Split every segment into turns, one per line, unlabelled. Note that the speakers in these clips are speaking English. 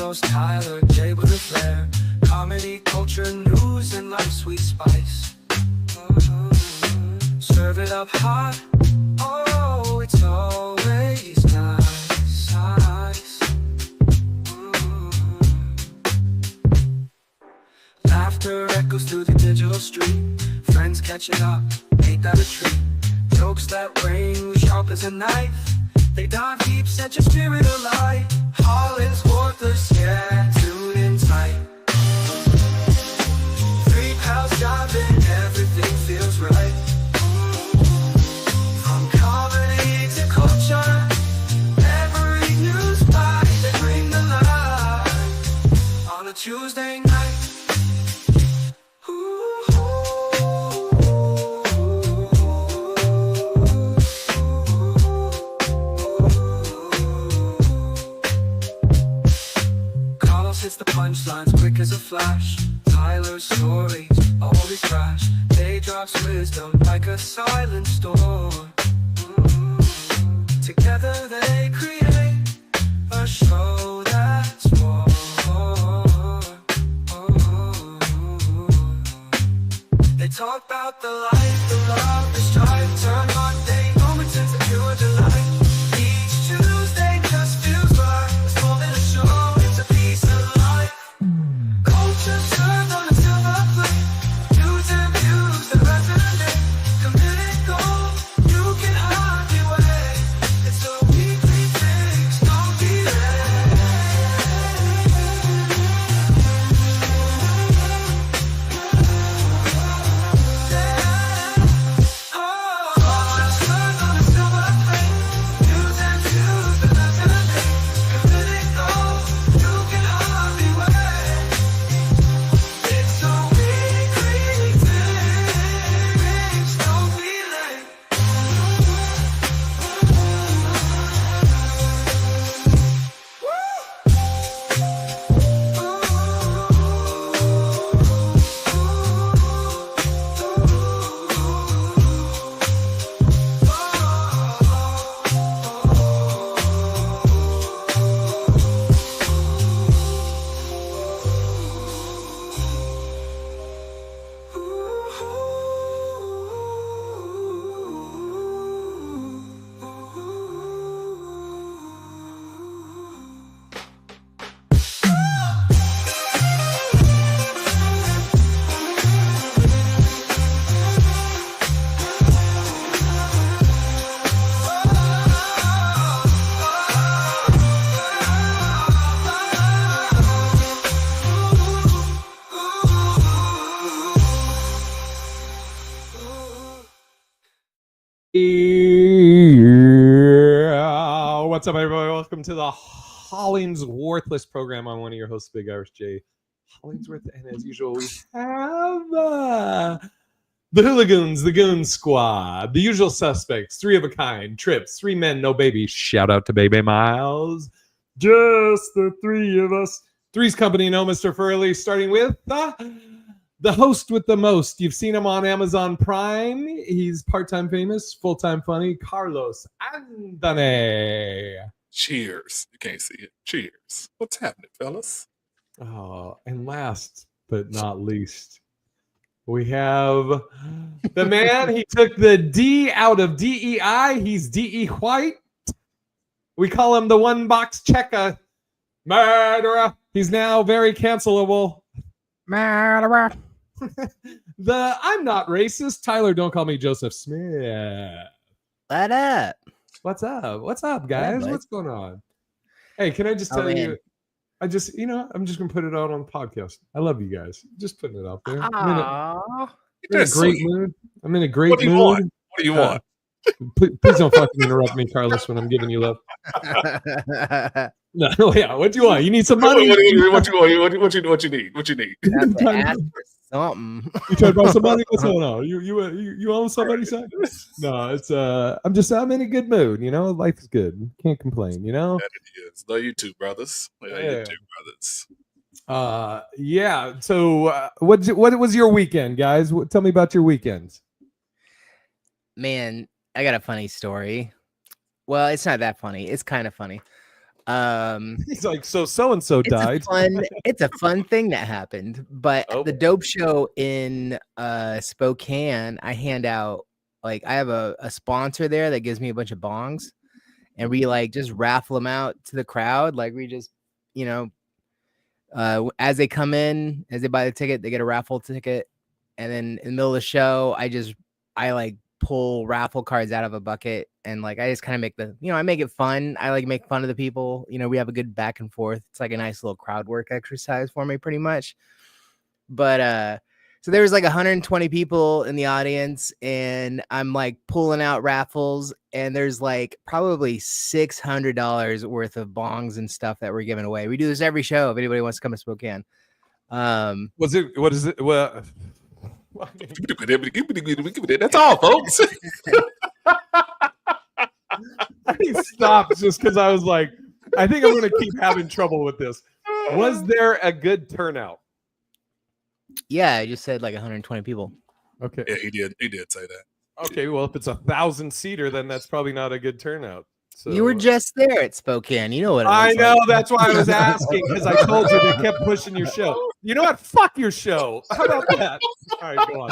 Carlos, Tyler, Jay with a flair. Comedy, culture, news, and life's sweet spice. Serve it up hot. Oh, it's always nice. Laughter echoes through the digital street. Friends catching up, ain't that a treat? Jokes that ring sharp as a knife. They dive deep, set your spirit alight. HollingsWorthless, yeah, tune in tight. Three pals jiving, everything feels right. From comedy to culture, every news bite they bring the light. On a Tuesday night. Hits the punchlines quick as a flash. Tyler's stories always crash. They drops wisdom like a silent storm. Together they create a show that's more. They talk about the life, the love, the strife. Turn mundane moments into pure delight. Each Tuesday just feels right. It's more than a show, it's a piece of life. Culture served on a silver plate. News and views that resonate. Committed gold, you can hardly wait. It's a weekly fix, don't be late. Culture served on a silver plate. News and views that resonate. Committed gold, you can hardly wait. It's a weekly fix, don't be late.
Yeah. What's up, everybody? Welcome to the HollingsWorthless Pogram. I'm one of your hosts, Big Irish J. Hollingsworth, and as usual, we have the Hooligans, the Goon Squad, the usual suspects, three of a kind, Trips, three men, no baby. Shout out to Baby Miles. Just the three of us. Three's Company, no Mr. Furley, starting with the host with the most. You've seen him on Amazon Prime. He's part-time famous, full-time funny, Carlos Andane.
Cheers. You can't see it. Cheers. What's happening, fellas?
Oh, and last but not least, we have the man. He took the D out of DEI. He's DE White. We call him the one box checker. Murderer. He's now very cancelable. Murderer. The I'm not racist. Tyler, don't call me Joseph Smith.
What up?
What's up? What's up, guys?
What?
What's going on? Hey, can I just tell you? I'm just gonna put it out on the podcast. I love you guys. Just putting it out there. I'm in a great mood. I'm in a great mood.
What do you want?
Please don't fucking interrupt me, Carlos, when I'm giving you love. No, yeah. What do you want? You need some money?
What you need? What you need?
You have to ask for something.
You trying to buy some money? What's going on? You own somebody's side? No, it's I'm in a good mood. You know, life is good. Can't complain. You know.
That it is. Love you too, brothers. Love you too, brothers.
Yeah. So, what was your weekend, guys? Tell me about your weekends.
Man, I got a funny story. Well, it's not that funny. It's kind of funny.
He's like, so and so died.
It's a fun thing that happened. But
Oh.
the dope show in Spokane, I hand out, like, I have a sponsor there that gives me a bunch of bongs, and we like just raffle them out to the crowd. Like, we just, you know, as they come in, as they buy the ticket, they get a raffle ticket. And then in the middle of the show, I like pull raffle cards out of a bucket, and like I just kind of make I make it fun. I like make fun of the people. You know, we have a good back and forth. It's like a nice little crowd work exercise for me, pretty much. But so there was like 120 people in the audience, and I'm like pulling out raffles, and there's like probably $600 worth of bongs and stuff that we're giving away. We do this every show if anybody wants to come to Spokane.
What is it? Well,
that's all, folks.
I stopped just because I was like, I think I'm going to keep having trouble with this. Was there a good turnout?
Yeah, I just said like 120 people.
Okay.
Yeah, he did say that.
Okay, well, if it's 1,000-seater, then that's probably not a good turnout. So
you were just there at Spokane. You know what
I know.
like.
That's why I was asking, because I told you they kept pushing your show. You know what? Fuck your show. How about that? All right, go on.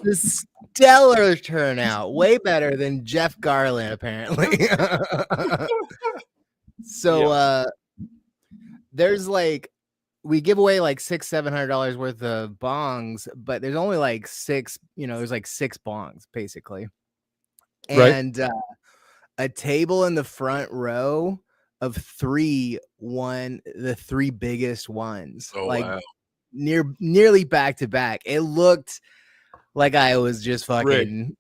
The stellar turnout, way better than Jeff Garland, apparently. So there's like, we give away like $600-700 worth of bongs, but there's only like six. There's like 6 bongs basically, and a table in the front row of 3 won the 3 biggest ones.
Oh,
like
wow.
nearly back to back. It looked like I was just fucking rigged.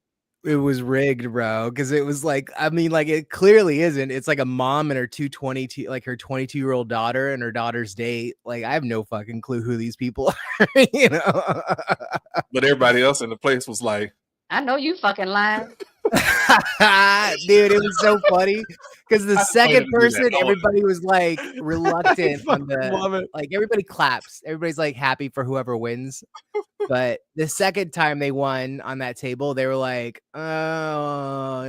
It was rigged, bro, because it was like, I mean, like, it clearly isn't. It's like a mom and her 22, like her 22-year-old daughter and her daughter's date. Like, I have no fucking clue who these people are,
But everybody else in the place was like,
I know you fucking lying.
Dude, it was so funny because the second person, everybody was like reluctant. Like, everybody claps. Everybody's like happy for whoever wins. But the second time they won on that table, they were like, oh,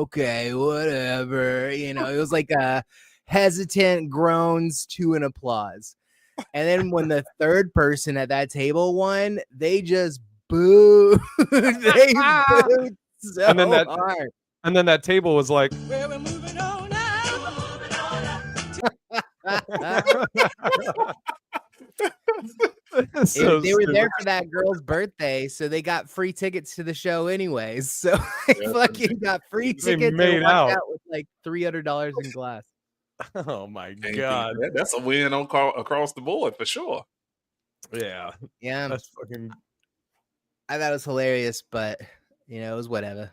okay, whatever. It was like a hesitant groans to an applause. And then when the third person at that table won, they just booed. They booed so hard.
And then that table was like,
Well, we're moving on now.
So
they were there for that girl's birthday, so they got free tickets to the show anyways. So they fucking got free tickets and walked out with like $300 in glass.
Oh my god,
that's a win across the board for sure.
Yeah.
That's fucking.
I thought it was hilarious, but it was whatever.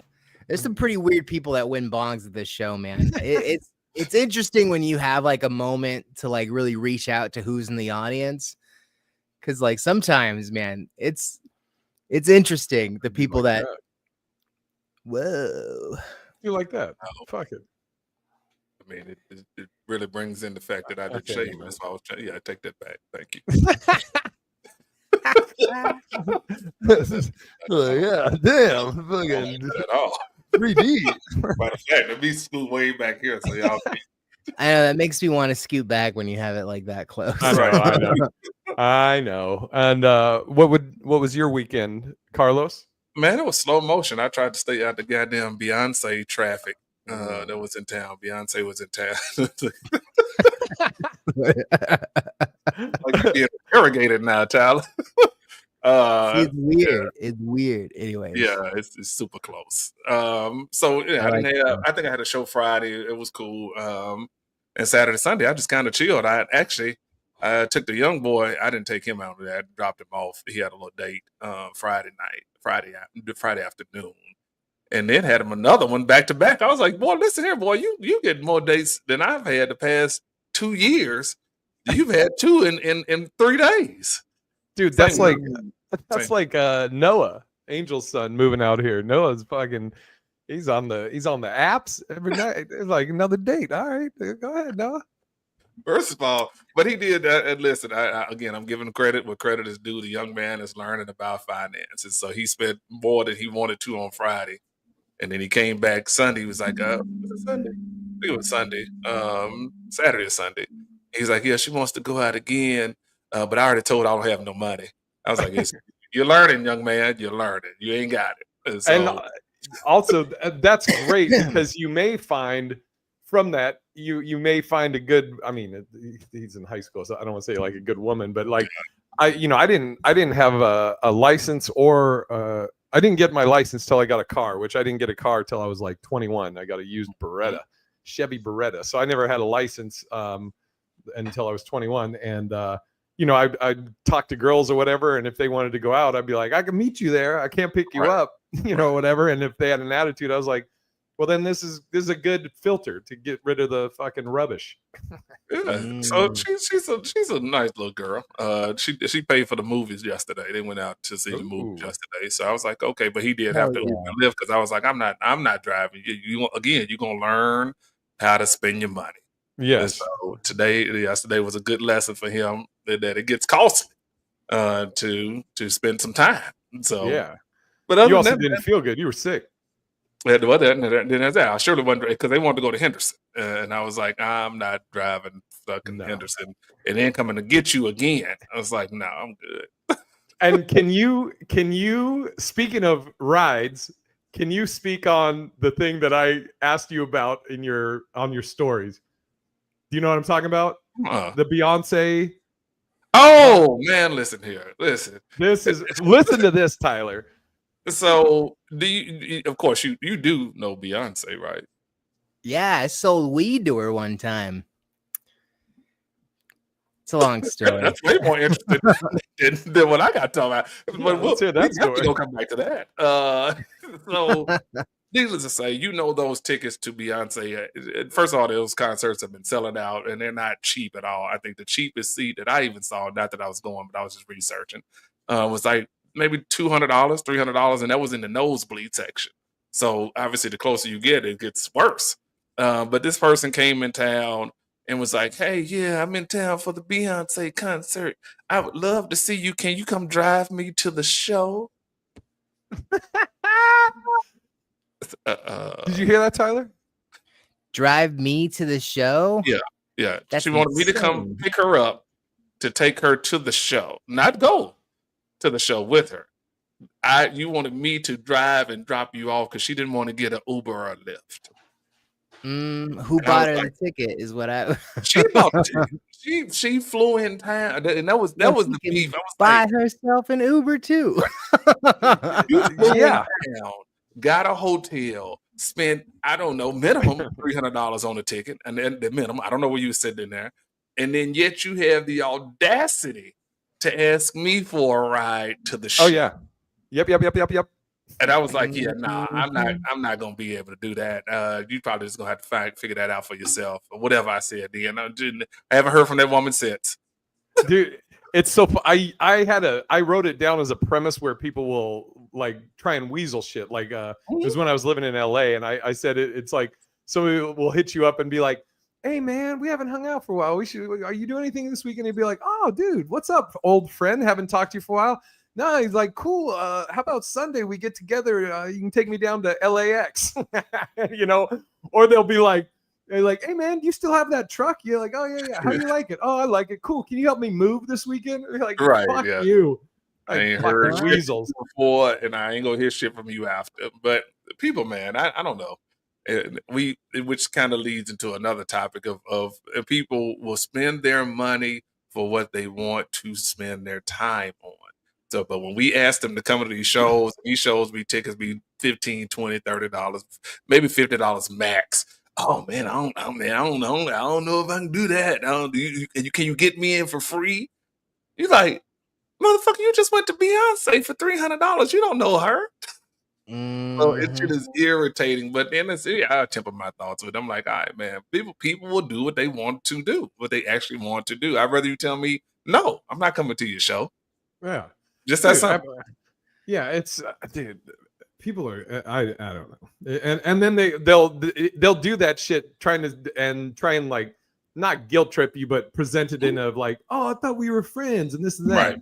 There's some pretty weird people that win bongs at this show, man. It's interesting when you have like a moment to like really reach out to who's in the audience, because like sometimes, man, it's interesting the people
like
that. Whoa,
you like that? Oh, fuck it.
I mean, it really brings in the fact that I did shave. That's why I was trying. Yeah, I take that back. Thank you.
Yeah, damn, fucking
at all.
3D.
Matter of fact, let me scoot way back here so y'all can.
I know that makes me want to scoot back when you have it like that close.
I know. And what was your weekend, Carlos?
Man, it was slow motion. I tried to stay out the goddamn Beyonce traffic that was in town. Beyonce was in town. Like you're being interrogated now, Tyler.
It's weird. Yeah. It's weird. Anyway.
Yeah, it's super close. So yeah, I think I had a show Friday. It was cool. And Saturday, Sunday, I just kind of chilled. I took the young boy. I didn't take him out. I dropped him off. He had a little date Friday afternoon, and then had him another one back to back. I was like, boy, listen here, boy, you get more dates than I've had the past 2 years. You've had 2 in 3 days.
Dude, that's like Noah, Angel's son, moving out here. Noah's fucking, he's on the apps every night. It's like another date. All right, go ahead, Noah.
First of all, but he did. And listen, again, I'm giving credit where credit is due. The young man is learning about finances, so he spent more than he wanted to on Friday, and then he came back Sunday. He was like, "Was it Sunday?" think it was Sunday, Saturday or Sunday. He's like, yeah, she wants to go out again, but I already told her I don't have no money. I was like, yes, you're learning, young man. You're learning. You ain't got it. And
And
so,
also, that's great because you may find from that you may find a good. I mean, he's in high school, so I don't want to say like a good woman, but like I didn't have a license or I didn't get my license till I got a car, which I didn't get a car till I was like 21. I got a used Beretta, Chevy Beretta, so I never had a license until I was 21. And I'd talk to girls or whatever, and if they wanted to go out, I'd be like, I can meet you there. I can't pick you up, whatever. And if they had an attitude, I was like, well, then this is a good filter to get rid of the fucking rubbish.
yeah. So she's a nice little girl. She paid for the movies yesterday. They went out to see the movies yesterday. So I was like, okay, but he did have to Uber and Lyft because I was like, I'm not driving. You're gonna learn how to spend your money.
Yes.
And so yesterday was a good lesson for him that it gets costly to spend some time. So
yeah.
But
you also didn't feel good. You were sick.
Then I surely wasn't because they wanted to go to Henderson, and I was like, I'm not driving fucking Henderson and then coming to get you again. I was like, no, I'm good.
And can you speaking of rides, can you speak on the thing that I asked you about on your stories? Do you know what I'm talking about? The Beyonce.
Oh man, listen here. Listen
to this, Tyler.
So do you of course you do know Beyonce, right?
Yeah, I sold weed to her one time. It's a long story.
That's way more interesting than what I got to talk about. But
let's hear that story.
We'll come back to that. So needless to say, those tickets to Beyonce. First of all, those concerts have been selling out, and they're not cheap at all. I think the cheapest seat that I even saw, not that I was going, but I was just researching, was like maybe $200, $300, and that was in the nosebleed section. So obviously, the closer you get, it gets worse. But this person came in town and was like, "Hey, yeah, I'm in town for the Beyonce concert. I would love to see you. Can you come drive me to the show?"
Did you hear that, Tyler?
Drive me to the show?
Yeah.
That's
she wanted me to come pick her up to take her to the show, not go to the show with her. You wanted me to drive and drop you off because she didn't want to get an Uber or a Lyft.
Who bought her the ticket is what I.
She bought the ticket. She flew in town, and that was the beef. I was
buy herself an Uber too.
You flew in town, got a hotel, spent minimum $300 on the ticket, and then the minimum. I don't know where you were sitting in there, and then yet you have the audacity to ask me for a ride to the show.
Oh yeah, yep.
And I was like, yeah, nah, I'm not gonna be able to do that. You probably just gonna have to figure that out for yourself, or whatever I said. Then I haven't heard from that woman since.
Dude, it's so. I wrote it down as a premise where people will like try and weasel shit. Like it was when I was living in LA, and I said it's like somebody will hit you up and be like, "Hey man, we haven't hung out for a while. Are you doing anything this weekend?" And you'd be like, "Oh dude, what's up, old friend? Haven't talked to you for a while." No, he's like, cool. How about Sunday we get together? You can take me down to LAX, or they'll be like, hey man, do you still have that truck? You're like, oh yeah. How do you like it? Oh, I like it. Cool. Can you help me move this weekend? You're like,
right,
fuck
yeah.
you.
I ain't heard weasels before, and I ain't gonna hear shit from you after. But people, man, I don't know. Which kind of leads into another topic of people will spend their money for what they want to spend their time on. So, but when we ask them to come to these shows tickets be $15, $20, $30, maybe $50 max. Oh man, I don't know if I can do that. Can you get me in for free? You're like, motherfucker, you just went to Beyonce for $300. You don't know her. So it is irritating, but then I temper my thoughts with them. I'm like, all right, man, people will do what they want to do, what they actually want to do. I'd rather you tell me, no, I'm not coming to your show.
Yeah.
Just that simple.
Yeah, it's dude. People are I don't know, and then they'll do that shit try and like not guilt trip you, but present it in a like, oh, I thought we were friends and this and that.
Right.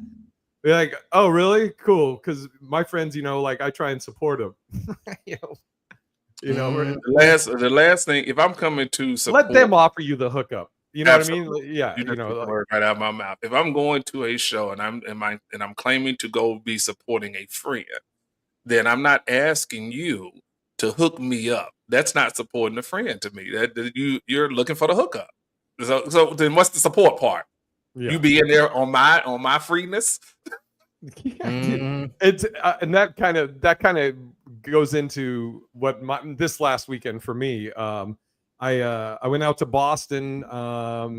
They're like, oh really? Cool, because my friends, like I try and support them. You know,
The last thing, if I'm coming to support,
let them offer you the hookup. You know
absolutely.
what I mean? Yeah,
You
you
just
know,
took the
like,
word right out of my mouth. If I'm going to a show and I'm claiming to go be supporting a friend, then I'm not asking you to hook me up. That's not supporting a friend to me. You're looking for the hookup. So then what's the support part?
yeah.
You being there on my freeness?
Yeah, dude.
Mhm.
It's and that kind of goes into what this last weekend for me. I went out to Boston,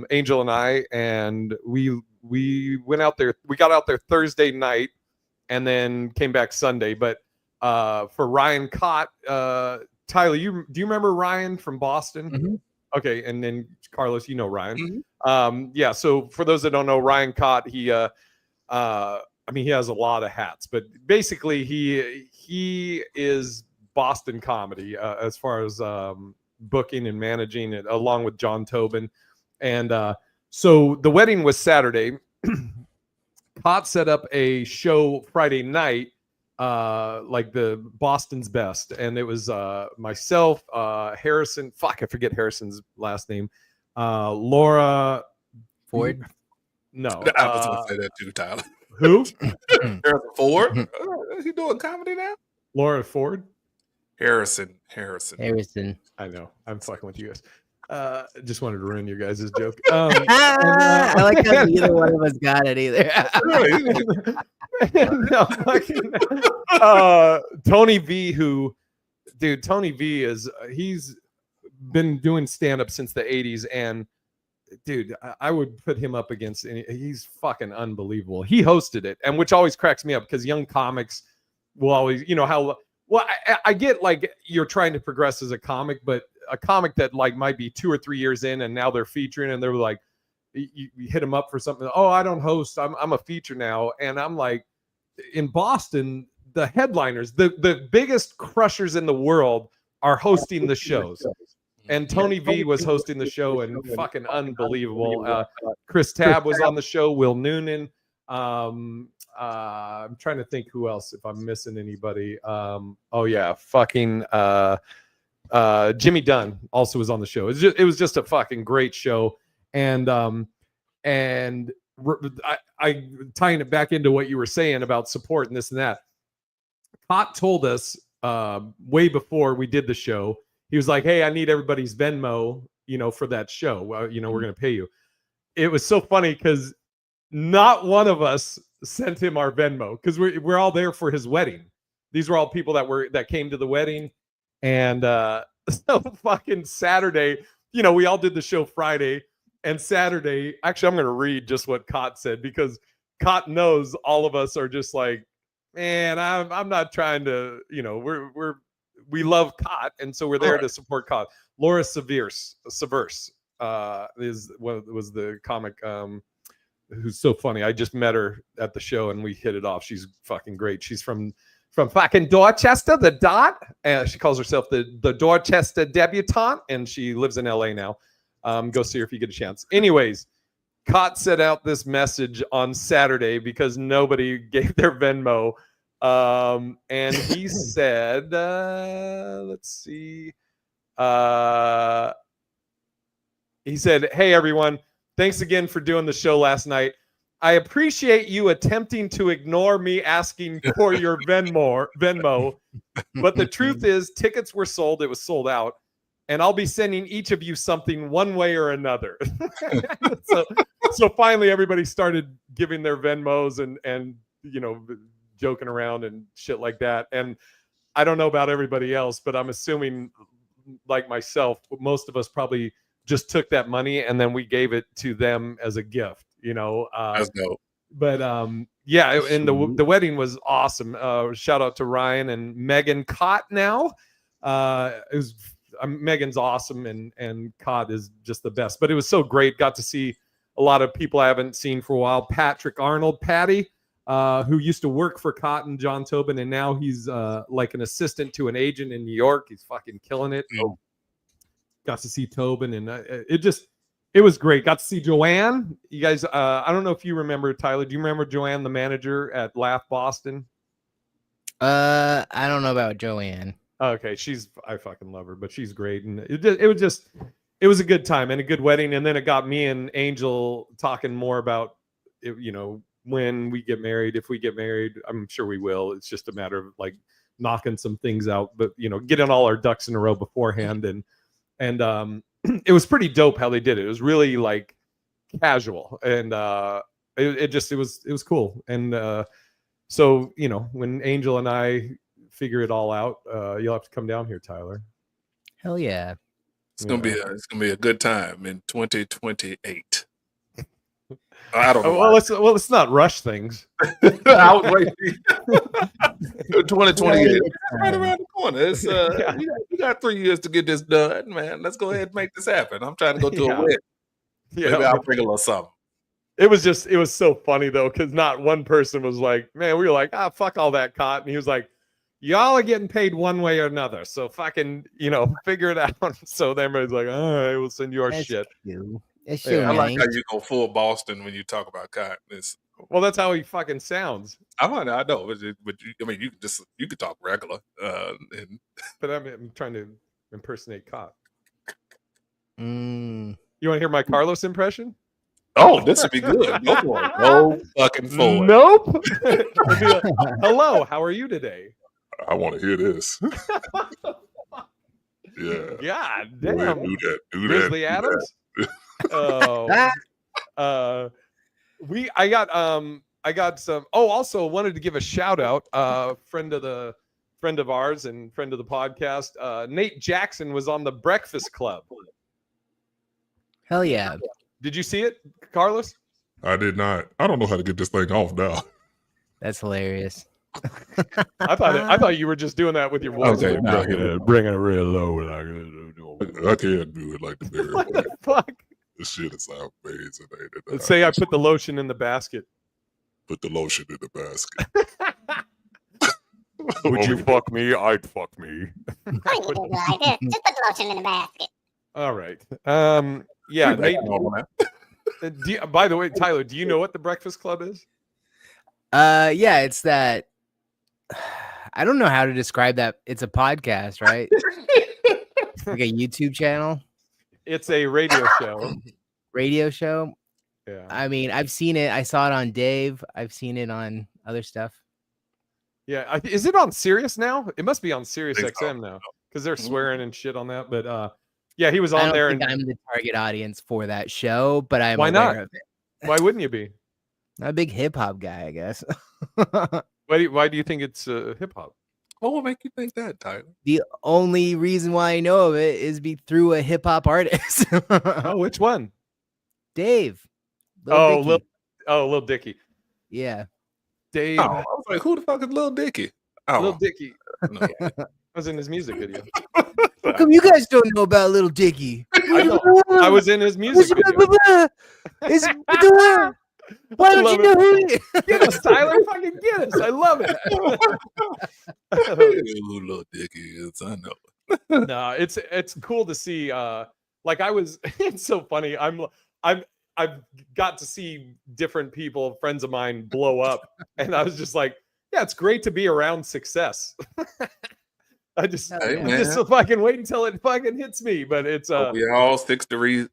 Angel and I, and we went out there. We got out there Thursday night, and then came back Sunday. But for Ryan Cott, Tyler, do you remember Ryan from Boston?
Mhm.
Okay, and then Carlos, you know Ryan.
Mhm.
Yeah. So for those that don't know, Ryan Cott, I mean, he has a lot of hats, but basically he is Boston comedy as far as booking and managing it, along with John Tobin. And so the wedding was Saturday. Cott set up a show Friday night, like the Boston's Best, and it was myself, Harrison. Fuck, I forget Harrison's last name. Laura
Ford.
No.
I was going to say that too, Tyler.
Who?
Harrison Ford. Is he doing comedy now?
Laura Ford.
Harrison.
Harrison.
I know. I'm fucking with you guys. Just wanted to ruin your guys' joke.
I like how neither one of us got it either.
No, fucking, Tony V, Tony V he's been doing stand-up since the 80s, and dude, I would put him up against he's fucking unbelievable. He hosted it, and which always cracks me up because young comics will always, you know how well I get like you're trying to progress as a comic, but a comic that like might be 2 or 3 years in and now they're featuring and they're like you hit them up for something. Oh, I don't host. I'm a feature now, and I'm like, in Boston, the headliners, the biggest crushers in the world are hosting the shows. And Tony V was hosting the show, and fucking unbelievable. Chris Tabb was on the show. Will Noonan. I'm trying to think who else, if I'm missing anybody. Oh yeah, fucking Jimmy Dunn also was on the show. It was just a fucking great show, and I tying it back into what you were saying about support and this and that. Cott told us way before we did the show. He was like, "Hey, I need everybody's Venmo, for that show. We're going to pay you." It was so funny because not one of us sent him our Venmo because we're all there for his wedding. These were all people that came to the wedding, and so fucking Saturday, we all did the show Friday, and Saturday. Actually, I'm going to read just what Cott said because Cott knows all of us are just like, man, I'm not trying to, we love Cott, and so we're there to support Cott. Laura Severse was the comic who's so funny. I just met her at the show and we hit it off. She's fucking great. She's from fucking Dorchester, the Dot. She calls herself the Dorchester debutante, and she lives in LA now. Go see her if you get a chance. Anyways, Cott set out this message on Saturday because nobody gave their Venmo. And he said, let's see. He said, "Hey everyone, thanks again for doing the show last night. I appreciate you attempting to ignore me asking for your Venmo, but the truth is tickets were sold. It was sold out, and I'll be sending each of you something one way or another." So finally everybody started giving their Venmos and joking around and shit like that. And I don't know about everybody else, but I'm assuming, like myself, most of us probably just took that money and then we gave it to them as a gift,
That's dope.
But yeah, and the wedding was awesome. Shout out to Ryan and Megan Cott now. Megan's awesome, and Cott is just the best. But it was so great. Got to see a lot of people I haven't seen for a while. Patrick Arnold, Patty, who used to work for Cott and John Tobin, and now he's like an assistant to an agent in New York. He's fucking killing it.
Oh.
Got to see Tobin, and it was great. Got to see Joanne. You guys, I don't know if you remember, Tyler. Do you remember Joanne, the manager at Laugh Boston?
I don't know about Joanne.
Okay, I fucking love her, but she's great, and it was a good time and a good wedding, and then it got me and Angel talking more about, when we get married, if we get married. I'm sure we will. It's just a matter of like knocking some things out, but getting all our ducks in a row beforehand, and it was pretty dope how they did it. It was really like casual, and it was cool, and so when Angel and I figure it all out, you'll have to come down here, Tyler.
Hell yeah.
It's gonna be a good time in 2028. I don't know.
Let's not rush things.
I was waiting. 2028. Right around the corner. It's you got 3 years to get this done, man. Let's go ahead and make this happen. I'm trying to go to a wedding.
Yeah,
maybe I'll bring a little something.
It was so funny though, because not one person was like, man, we were like, fuck all that cot, and he was like, y'all are getting paid one way or another, so fucking figure it out. So everybody's like, all right, we'll send you our shit.
It's
I like how you go full Boston when you talk about cotton.
Well, that's how he fucking sounds.
I know, but you could talk regular.
But I'm trying to impersonate cot.
Mm.
You want to hear my Carlos impression?
Oh, this would be good. Go for it. Go fucking for it.
Nope. Like, hello, how are you today?
I want to hear this. Yeah.
God
Go ahead,
damn.
do that.
Grizzly Adams. I got some. Oh, also wanted to give a shout out. Friend of ours and friend of the podcast. Nate Jackson was on the Breakfast Club.
Hell yeah.
Did you see it, Carlos?
I did not. I don't know how to get this thing off now.
That's hilarious.
I thought you were just doing that with your voice.
Okay, now
bringing it real low.
I can't do it like the Barry
What
White.
the fuck?
This shit is amazing.
Let's say I put the lotion in the basket.
Put the lotion in the basket.
Would you fuck me? I'd fuck me.
Of course you do like this. Just put the lotion in the basket.
All right. Yeah. Nate, by the way, Tyler, do you know what the Breakfast Club is?
Yeah, it's that. I don't know how to describe that. It's a podcast, right? Like a YouTube channel.
It's a radio show.
Radio show.
Yeah.
I mean, I've seen it. I saw it on Dave. I've seen it on other stuff.
Yeah. Is it on Sirius now? It must be on Sirius
I think so.
XM now, because they're swearing and shit on that. But yeah, he was on there.
I'm the target audience for that show, but I'm
Why
aware
not?
of it.
Why wouldn't you be?
I'm a big hip hop guy, I guess.
Why do you think it's hip hop?
What would make you think that, Tyler?
The only reason why I know of it is through a hip hop artist.
Oh, which one?
Dave.
Lil Dicky.
Yeah.
Dave.
Oh, I was like, who the fuck is Lil Dicky? Oh,
Lil Dicky.
no.
I was in his music video.
How come you guys don't know about Little Dicky?
I know. I was in his music video.
Why don't you know who he is?
Get us, Tyler. Fucking get us. I love it.
Who Lil Dicky is, I know.
No, it's cool to see. It's so funny. I've got to see different people, friends of mine, blow up, and I was just like, yeah, it's great to be around success. I just fucking wait until it fucking hits me. But it's
we're all 6 degrees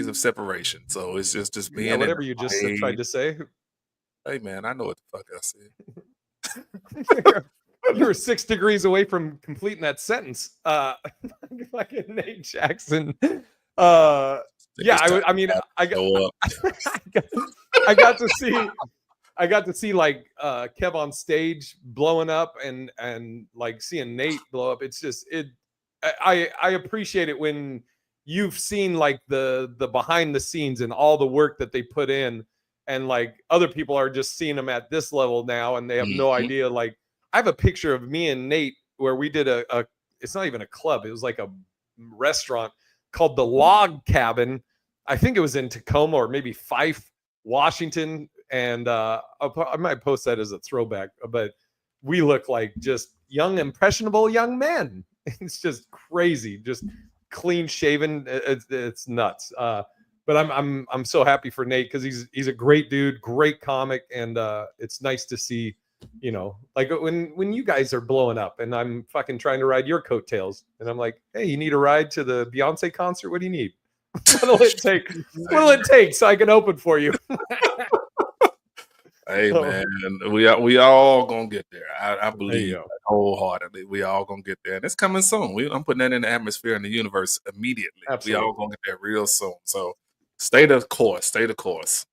of separation. So it's just being
whatever you just tried to say.
Hey man, I know what the fuck I said.
You were 6 degrees away from completing that sentence. Fucking Nate Jackson. I got to see like Kev on stage blowing up and like seeing Nate blow up. It's just I appreciate it when you've seen like the behind the scenes and all the work that they put in, and like other people are just seeing them at this level now and they have no idea. Like I have a picture of me and Nate where we did a it's not even a club, it was like a restaurant called the Log Cabin. I think it was in Tacoma or maybe Fife, Washington. And I might post that as a throwback, but we look like just young, impressionable young men. It's just crazy, just clean shaven. It's nuts. But I'm so happy for Nate because he's a great dude, great comic, and it's nice to see you know, like when you guys are blowing up and I'm fucking trying to ride your coattails, and I'm like, hey, you need a ride to the Beyonce concert? What do you need? What'll it take? What'll it take so I can open for you?
Hey
So-
man, we all gonna get there. I
There you
believe
go.
wholeheartedly. We all gonna get there, and it's coming soon. I'm putting that in the atmosphere in the universe immediately.
Absolutely.
We all gonna get there real soon. So stay the course. Stay the course.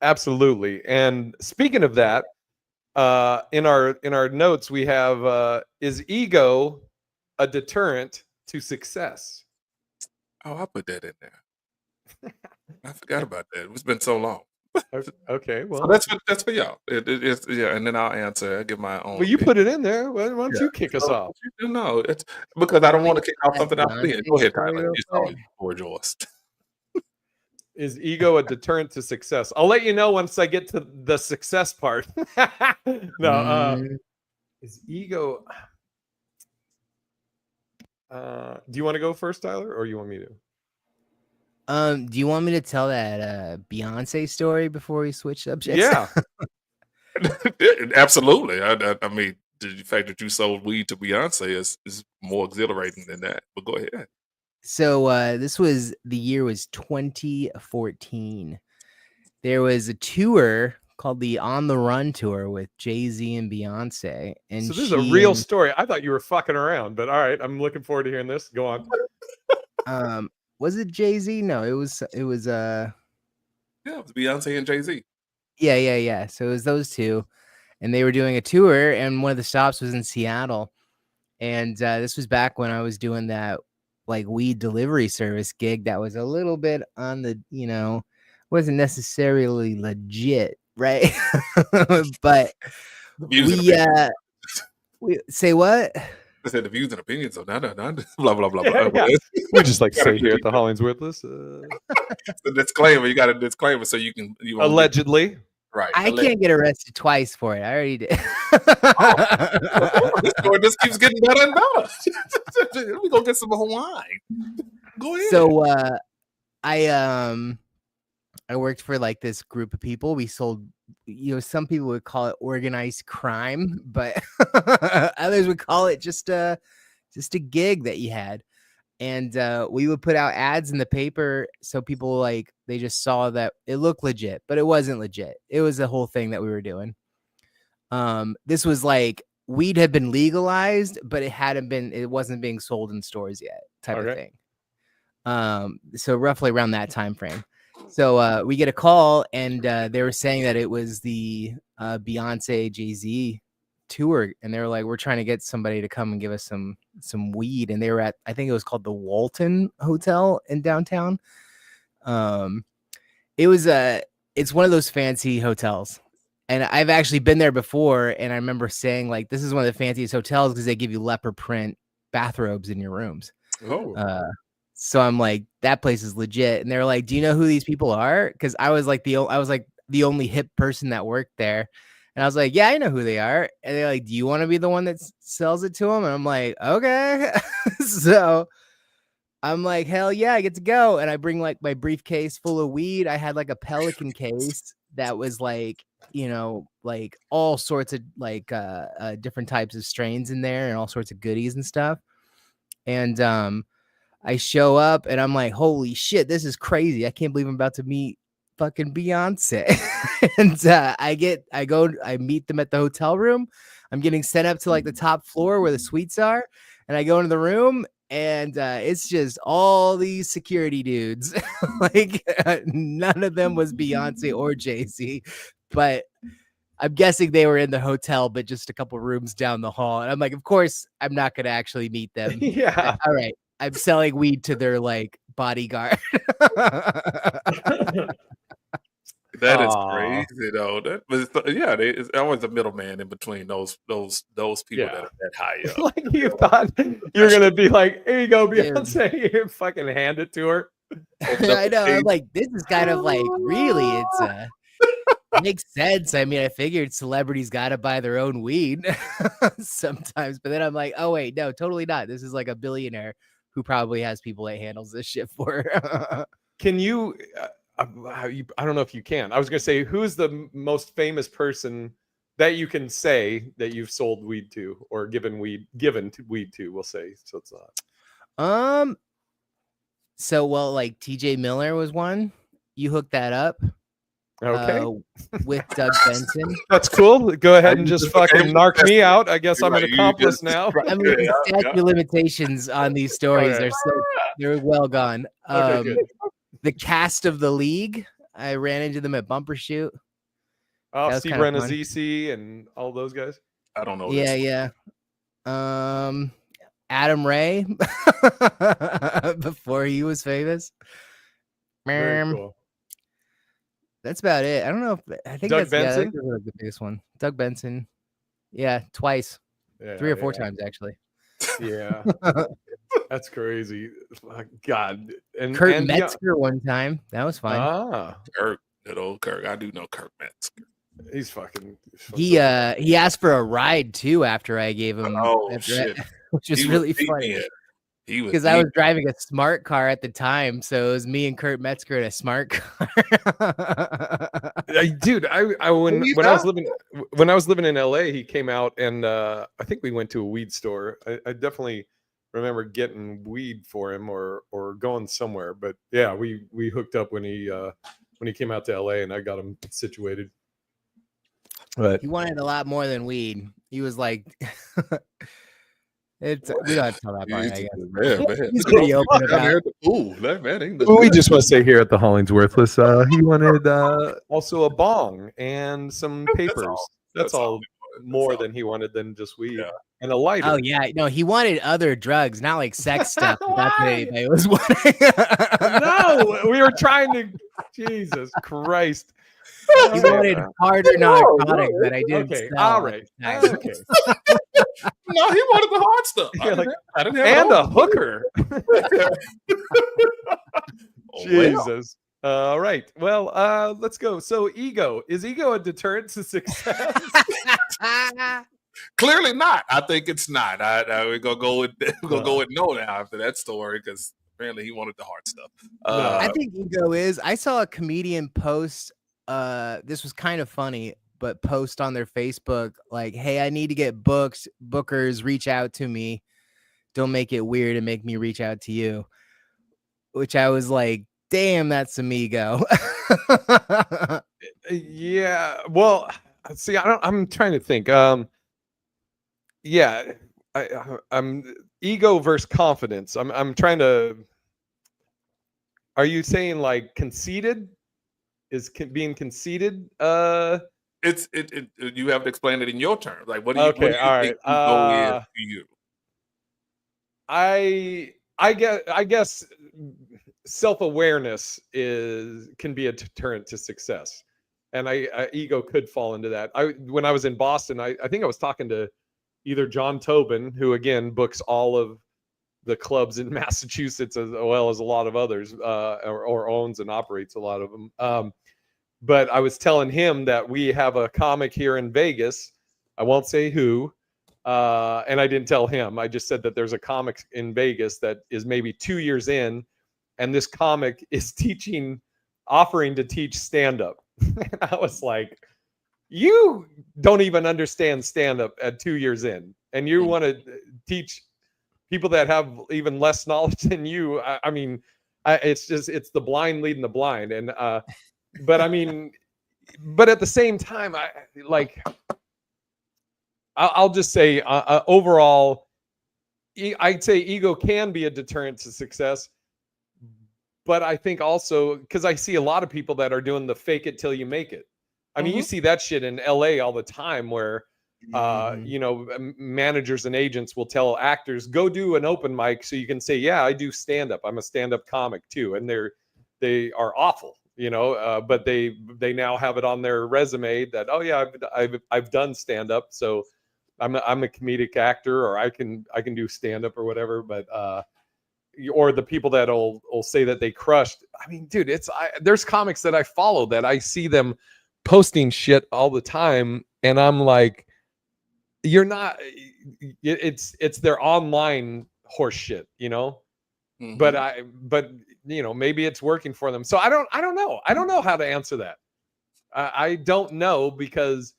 Absolutely. And speaking of that, in our notes we have is ego a deterrent to success?
Oh, I put that in there. I forgot about that. It's been so long.
Okay,
So
well,
that's for y'all. It's yeah, and then I'll answer. I'll give my own.
well, you put it in there. Why don't
Yeah.
you kick us off?
No, it's because I don't want to kick off
That
something else.
Beyonce
Go ahead,
story
Tyler.
real
It's all
quick.
for yours.
Is ego a deterrent to success? I'll let you know once I get to the success part. No, is ego? Do you want to go first, Tyler, or you want me to?
Do you want me to tell that Beyonce story before we switch subjects?
Yeah.
Absolutely. I mean, the fact that you sold weed to Beyonce is more exhilarating than that. But go ahead.
So the year was 2014. There was a tour called the On the Run tour with Jay-Z and Beyonce. And
So this is a real story. I thought you were fucking around, but all right, I'm looking forward to hearing this. Go on.
Was it Jay-Z? No, it was
Yeah, it was Beyonce and Jay-Z.
yeah. So it was those two. And they were doing a tour, and one of the stops was in Seattle. And this was back when I was doing that like weed delivery service gig that was a little bit on the, wasn't necessarily legit, right? But
The views and opinions.
Uh,
we say what?
I said the views and opinions. So not blah blah blah.
Yeah,
blah.
yeah. We just like to say here at the HollingsWorthless,
The disclaimer. You got a disclaimer so you won't get-
allegedly.
right.
I can't get arrested twice for it. I already did.
This story just keeps getting better and better. We gonna get some more wine. Go ahead.
So I worked for like this group of people. We sold, some people would call it organized crime, but others would call it just a gig that you had. And we would put out ads in the paper so people they just saw that it looked legit, but it wasn't legit. It was the whole thing that we were doing. This was like weed had been legalized, but it wasn't being sold in stores yet, type of thing. So roughly around that time frame. So we get a call, and they were saying that it was the Beyonce Jay-Z tour, and they were like, we're trying to get somebody to come and give us some weed. And they were at, I think it was called the Walton Hotel in downtown. It's one of those fancy hotels, and I've actually been there before, and I remember saying like, this is one of the fanciest hotels because they give you leopard print bathrobes in your rooms. So I'm like, that place is legit. And they're like, do you know who these people are? Because I was like the only hip person that worked there. And I was like, yeah, I know who they are. And they're like, do you want to be the one that sells it to them? And I'm like, okay. So I'm like, hell yeah, I get to go. And I bring like my briefcase full of weed. I had like a Pelican case that was like, like all sorts of like different types of strains in there and all sorts of goodies and stuff. And I show up and I'm like, holy shit, this is crazy. I can't believe I'm about to meet fucking Beyonce. And I meet them at the hotel room. I'm getting sent up to like the top floor where the suites are. And I go into the room, and it's just all these security dudes. Like none of them was Beyonce or Jay-Z, but I'm guessing they were in the hotel, but just a couple rooms down the hall. And I'm like, of course, I'm not going to actually meet them.
Yeah.
All right. I'm selling weed to their like bodyguard.
That is crazy though. It's always a middleman in between those people that are that high up.
Like you thought you're gonna be like, here you go, Beyonce. You fucking hand it to her.
I know. I'm like, this is kind of like really, it makes sense. I mean, I figured celebrities got to buy their own weed sometimes, but then I'm like, oh wait, no, totally not. This is like a billionaire who probably has people that handles this shit for her.
Can you? I don't know if you can. I was gonna say, who's the most famous person that you can say that you've sold weed to or given weed to, we'll say. So it's not.
So well, like TJ Miller was one. You hooked that up.
Okay.
With Doug Benson.
That's cool. Go ahead and
you
just
just
fucking
okay,
narc me
that's-
out. I guess I'm an
right, you
accomplice
just-
now.
I mean, the
Yeah,
statute of limitations on these stories
Okay.
are so they're well gone.
Okay, good.
The cast of The League, I ran into them at Bumper Shoot.
Oh,
That was
Steve
kinda fun.
Renazzisi and all those guys.
I don't know.
Yeah,
this.
yeah. Adam Ray before he was famous.
Very cool.
That's about it. I don't know if I think
Doug
that's yeah, I think
Benson?
those are the biggest one. Doug Benson. Yeah, twice.
Yeah,
3 or 4
yeah.
times actually.
Yeah. That's crazy. God. And
Kurt
and
Metzger one time. That was fun.
Kirk, that old Kirk. I do know Kirk Metzger.
He's fucking.
He asked for a ride too after I gave him
Shit.
which was
He
really
beating
funny.
it. He was
Because I was driving a smart car at the time, so it was me and Kurt Metzger in a smart car.
Dude, when I was living in LA, he came out and I think we went to a weed store. I definitely remember getting weed for him or going somewhere. But yeah, we hooked up when he came out to LA and I got him situated. But
He wanted a lot more than weed. He was like, "It's we don't have to tell that part." I guess he's pretty open about it.
Ooh, that man ain't
we just want to say here at the HollingsWorthless, he wanted also a bong and some papers. That's all more than he wanted than just weed and a lighter.
Oh yeah, no, he wanted other drugs, not like sex stuff. That's what he was wanting.
No, we were trying to. Jesus Christ.
He wanted harder narcotics that I didn't
Okay,
sell.
all right. Okay.
No, he wanted the hard stuff.
Yeah, like,
I didn't have
and
it
a
all.
hooker.
Oh,
Jesus. All right. Well, let's go. So is ego a deterrent to success?
Clearly not. I think it's not. We're gonna go with no now after that story because apparently he wanted the hard stuff.
I think ego is. I saw a comedian post. This was kind of funny, but post on their Facebook like, "Hey, I need to get booked. Bookers, reach out to me. Don't make it weird and make me reach out to you." Which I was like, "Damn, that's some ego."
Yeah. Well, see, I'm trying to think. Yeah, I'm ego versus confidence. I'm trying to. Are you saying like conceited? Is being conceited?
It's you have to explain it in your terms. Like, what do you?
Okay, all
think
right.
ego is to you?
I guess self-awareness can be a deterrent to success, and ego could fall into that. When I was in Boston, I think I was talking to either John Tobin, who again books all of the clubs in Massachusetts as well as a lot of others, or owns and operates a lot of them. But I was telling him that we have a comic here in Vegas. I won't say who. And I didn't tell him. I just said that there's a comic in Vegas that is maybe 2 years in, and this comic is offering to teach stand-up. And I was like, you don't even understand stand-up at 2 years in, and you want to teach people that have even less knowledge than you. I mean, it's the blind leading the blind. And but I mean, but at the same time, I'll just say overall, I'd say ego can be a deterrent to success. But I think also, because I see a lot of people that are doing the fake it till you make it. I mean, you see that shit in LA all the time where, managers and agents will tell actors, go do an open mic so you can say, yeah, I do stand up. I'm a stand up comic too. And they are awful, but they now have it on their resume that, oh yeah, I've done stand up. So I'm a comedic actor, or I can do stand up or whatever. But, or the people that will say that they crushed. I mean, dude, there's comics that I follow that I see them posting shit all the time, and I'm like, you're not. It's their online horse shit,
Mm-hmm.
But maybe it's working for them. So I don't know. I don't know how to answer that. I don't know, because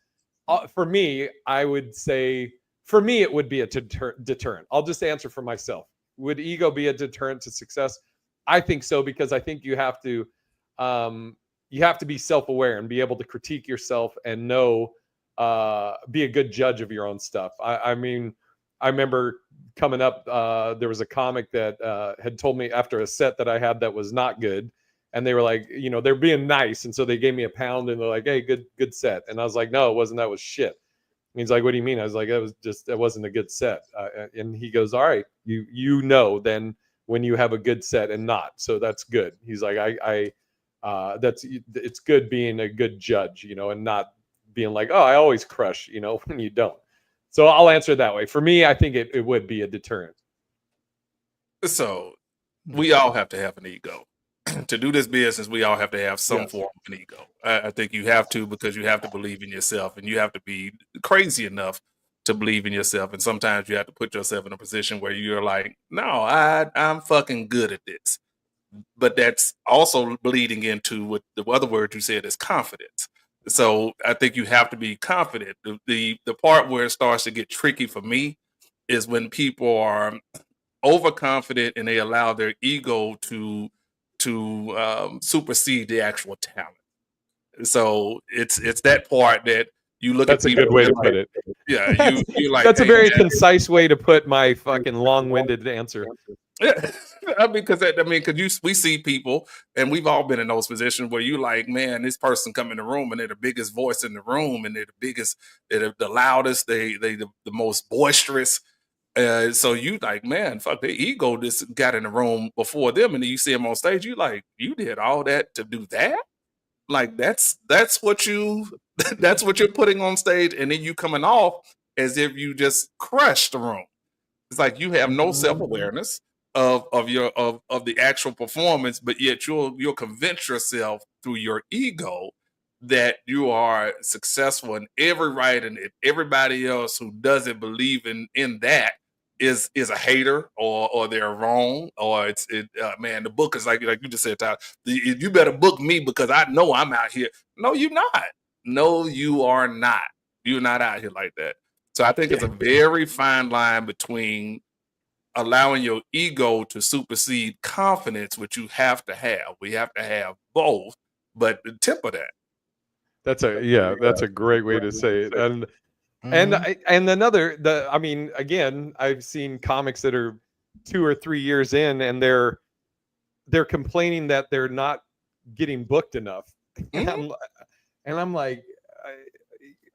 for me, I would say for me it would be a deterrent. I'll just answer for myself. Would ego be a deterrent to success? I think so, because I think you have to be self-aware and be able to critique yourself and know, be a good judge of your own stuff. I mean, I remember coming up, there was a comic that had told me after a set that I had that was not good, and they were like, you know, they're being nice, and so they gave me a pound, and they're like, "Hey, good set," and I was like, "No, it wasn't. That was shit." And he's like, "What do you mean?" I was like, "It wasn't a good set." And he goes, "All right, you know then when you have a good set and not, so that's good." He's like, it's good being a good judge, you know, and not being like, "Oh, I always crush," you know, when you don't. So I'll answer it that way. For me, I think it would be a deterrent.
So we all have to have an ego. To do this business, we all have to have some
Yes.
form of an ego. I think you have to, because you have to believe in yourself, and you have to be crazy enough to believe in yourself. And sometimes you have to put yourself in a position where you're like, no, I'm fucking good at this. But that's also bleeding into what the other word you said is confidence. So I think you have to be confident. The part where it starts to get tricky for me is when people are overconfident and they allow their ego to supersede the actual talent. So it's that part that you look
That's
at
a
people
good way to
like,
put it.
yeah, you're like,
That's a
hey,
very
man.
concise way to put my fucking long-winded answer.
Yeah. I mean, because we see people, and we've all been in those positions where you like, man, this person come in the room and they're the biggest voice in the room, and they're the biggest, they're the loudest, they the most boisterous. So you like, man, fuck, their ego just got in the room before them, and then you see them on stage. You like, you did all that to do that? Like that's what you that's what you're putting on stage, and then you coming off as if you just crushed the room. It's like you have no self awareness of your of the actual performance, but yet you'll convince yourself through your ego that you are successful in every right, and everybody else who doesn't believe in that is a hater, or they're wrong, or man, the book is like you just said, Tyler, you better book me because I know I'm out here. No, you're not. No, you are not. You're not out here like that. So I think it's a very fine line between allowing your ego to supersede confidence, which you have to have. We have to have both, but temper that.
That's a great way to say it. And I mean, again, I've seen comics that are 2 or 3 years in, and they're complaining that they're not getting booked enough.
Mhm.
And I'm like,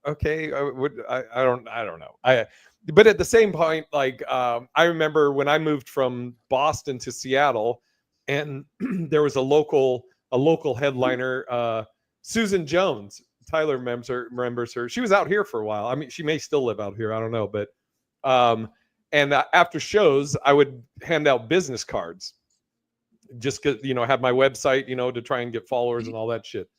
okay, I don't know. But at the same point, like, I remember when I moved from Boston to Seattle, and there was a local headliner, Susan Jones. Tyler remembers her. She was out here for a while. I mean, she may still live out here. I don't know, but and after shows, I would hand out business cards, just because, you know, have my website, you know, to try and get followers and all that shit.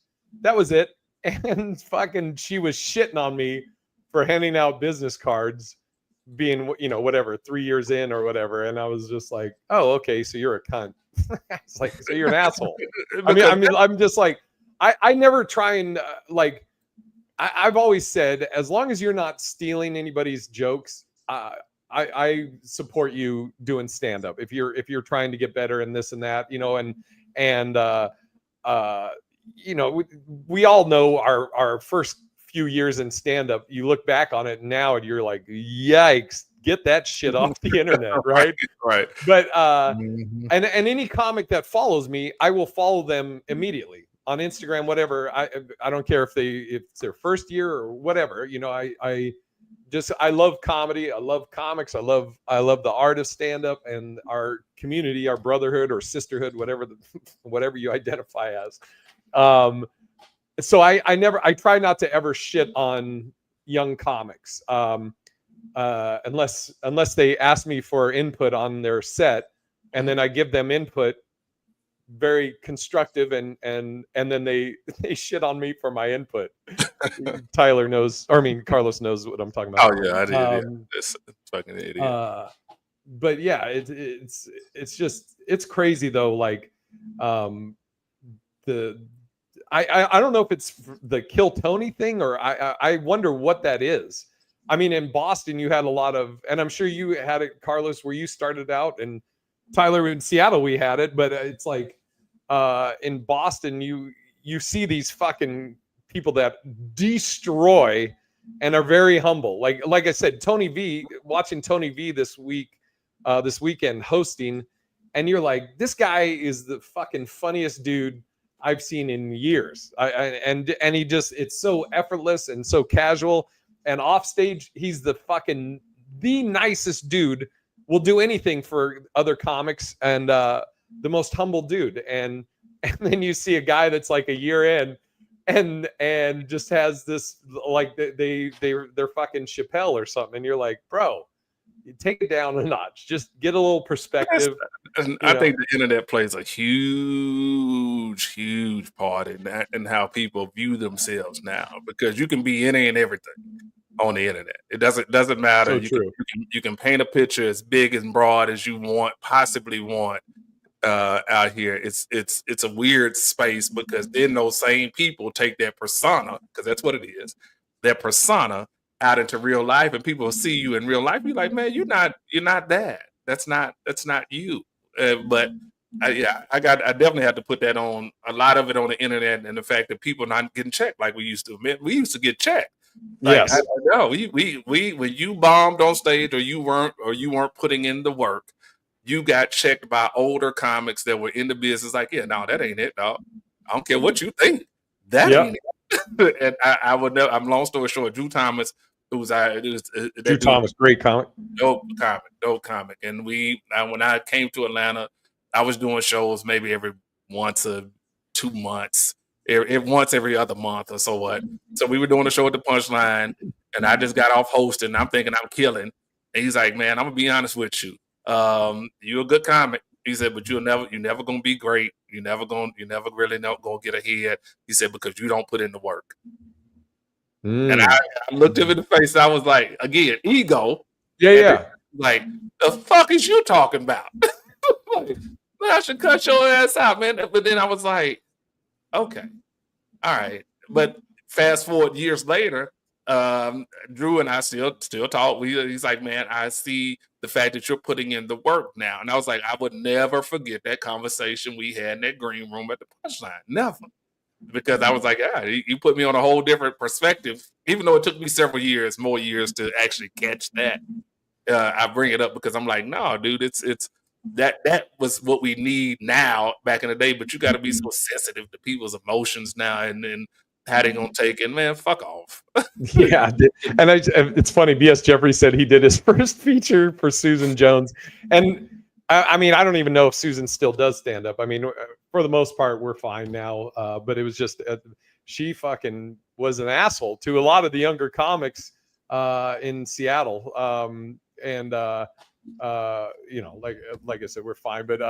That was it. And fucking, she was shitting on me for handing out business cards, being, you know, whatever, 3 years in or whatever. And I was just like, oh, okay, so you're a cunt. It's like, so you're an asshole. I'm just like, I never try and I've always said, as long as you're not stealing anybody's jokes, I support you doing stand up. If you're trying to get better and this and that, you know, and you know, we all know our first few years in stand up. You look back on it now and you're like, yikes, get that shit off the internet, right?
Right.
But and any comic that follows me, I will follow them immediately on Instagram, whatever. I don't care if it's their first year or whatever. You know, I love comedy. I love comics. I love the art of stand up and our community, our brotherhood or sisterhood, whatever you identify as. So I try not to ever shit on young comics, unless they ask me for input on their set, and then I give them input, very constructive, and then they shit on me for my input. Tyler knows, or I mean, Carlos knows what I'm talking about.
Oh yeah, I did. This fucking idiot.
But yeah, it's just, it's crazy though. Like, I don't know if it's the Kill Tony thing or I wonder what that is. I mean, in Boston, you had a lot of, and I'm sure you had it, Carlos, where you started out, and Tyler in Seattle, we had it, but it's like in Boston, you see these fucking people that destroy and are very humble. Like I said, Tony V, watching Tony V this weekend hosting, and you're like, this guy is the fucking funniest dude I've seen in years. And he just, it's so effortless and so casual. And off stage, he's the nicest dude. Will do anything for other comics, and the most humble dude. And then you see a guy that's like a year in, and just has this, like they're fucking Chappelle or something, and you're like, bro, you take it down a notch. Just get a little perspective.
And I think the internet plays a huge part in that, and how people view themselves now, because you can be any and everything on the internet. It doesn't matter.
So
You can paint a picture as big and broad as you possibly want out here. It's a weird space, because then those same people take their persona, because that's what it is, their persona, out into real life, and people see you in real life. You're like, man, you're not that. That's not you. But I definitely have to put that on, a lot of it on the internet, and the fact that people not getting checked like we used to. Man, we used to get checked. Like,
Yes.
I know we when you bombed on stage, or you weren't putting in the work, you got checked by older comics that were in the business. Like, yeah, no, that ain't it, dog. I don't care what you think. That ain't it. And I would never. I'm long story short. Drew Thomas,
Drew Thomas, great comic.
Dope comic. And when I came to Atlanta, I was doing shows maybe every once or 2 months. Once every other month or so what. So we were doing a show at the Punchline, and I just got off hosting. I'm thinking I'm killing. And he's like, man, I'm gonna be honest with you. You're a good comic. He said, but you're never gonna be great. You're never really gonna get ahead. He said, because you don't put in the work. And I looked him in the face. And I was like, again, ego.
Yeah.
Like, the fuck is you talking about? Like, I should cut your ass out, man. But then I was like, okay, all right. But fast forward years later, Drew and I still talk. He's like, man, I see the fact that you're putting in the work now. And I was like, I would never forget that conversation we had in that green room at the Punchline. Never. Because I was like, yeah, you put me on a whole different perspective, even though it took me more years to actually catch that. I bring it up because I'm like, no, dude, it's that was what we need now back in the day, but you got to be so sensitive to people's emotions now, and then how they gonna take it, man, fuck off.
Yeah. And it's funny, BS Jeffrey said he did his first feature for Susan Jones, and I mean, I don't even know if Susan still does stand up. I mean, for the most part, we're fine now, but it was just she fucking was an asshole to a lot of the younger comics in Seattle, you know, like I said, we're fine. But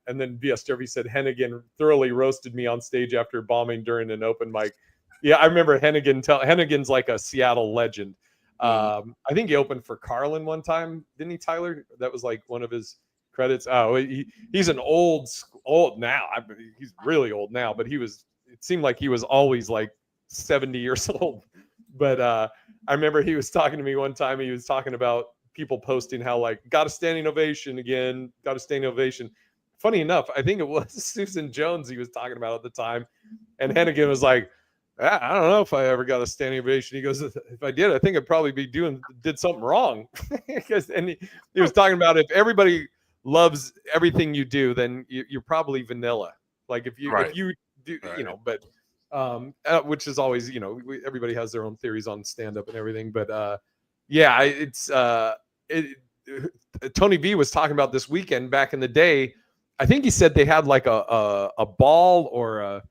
and then BS Derby said Hennigan thoroughly roasted me on stage after bombing during an open mic. Yeah, I remember Hennigan's like a Seattle legend. I think he opened for Carlin one time, didn't he, Tyler? That was like one of his credits. Oh, he's an old now. He's really old now, but it seemed like he was always like 70 years old. But I remember he was talking to me one time. He was talking about people posting how like got a standing ovation again, got a standing ovation. Funny enough, I think it was Susan Jones he was talking about at the time, and Hennigan was like, I don't know if I ever got a standing ovation. He goes, if I did, I think I'd probably did something wrong. And he was talking about if everybody loves everything you do, then you're probably vanilla. Like if you do, you know, but which is always, you know, everybody has their own theories on stand up and everything. But yeah, it's Tony V was talking about this weekend back in the day. I think he said they had like a ball or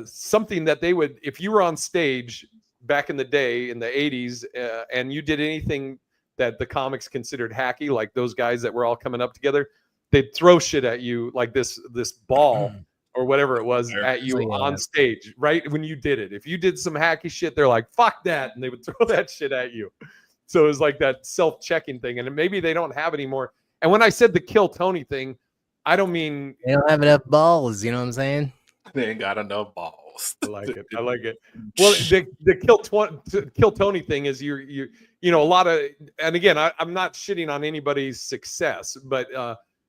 something that they would, if you were on stage back in the day in the 80s and you did anything that the comics considered hacky, like those guys that were all coming up together, they'd throw shit at you, like this ball or whatever it was at you on stage, right? When you did it, if you did some hacky shit, they're like, fuck that. And they would throw that shit at you. So it was like that self-checking thing. And maybe they don't have anymore. And when I said the Kill Tony thing, I don't mean
they don't have enough balls. You know what I'm saying?
They ain't got enough balls. close.
I like it. I like it. Well, the kill Tony thing is you know, a lot of, and again, I'm not shitting on anybody's success, but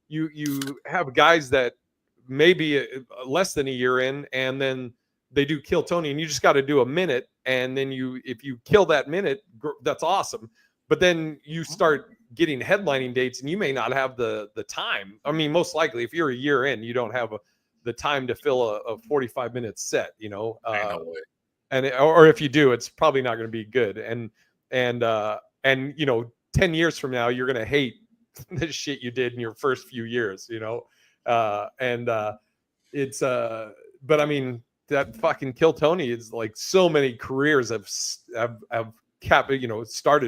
you have guys that maybe less than a year in, and then they do kill Tony, and you just got to do a minute, and then if you kill that minute, that's awesome. But then you start getting headlining dates, and you may not have the time. I mean, most likely, if you're a year in, you don't have the time to fill a 45-minute set, you know.
Ain't no way.
And or if you do, it's probably not going to be good. And you know, 10 years from now, you're going to hate the shit you did in your first few years, you know. It's but I mean, that fucking Kill Tony is like, so many careers have started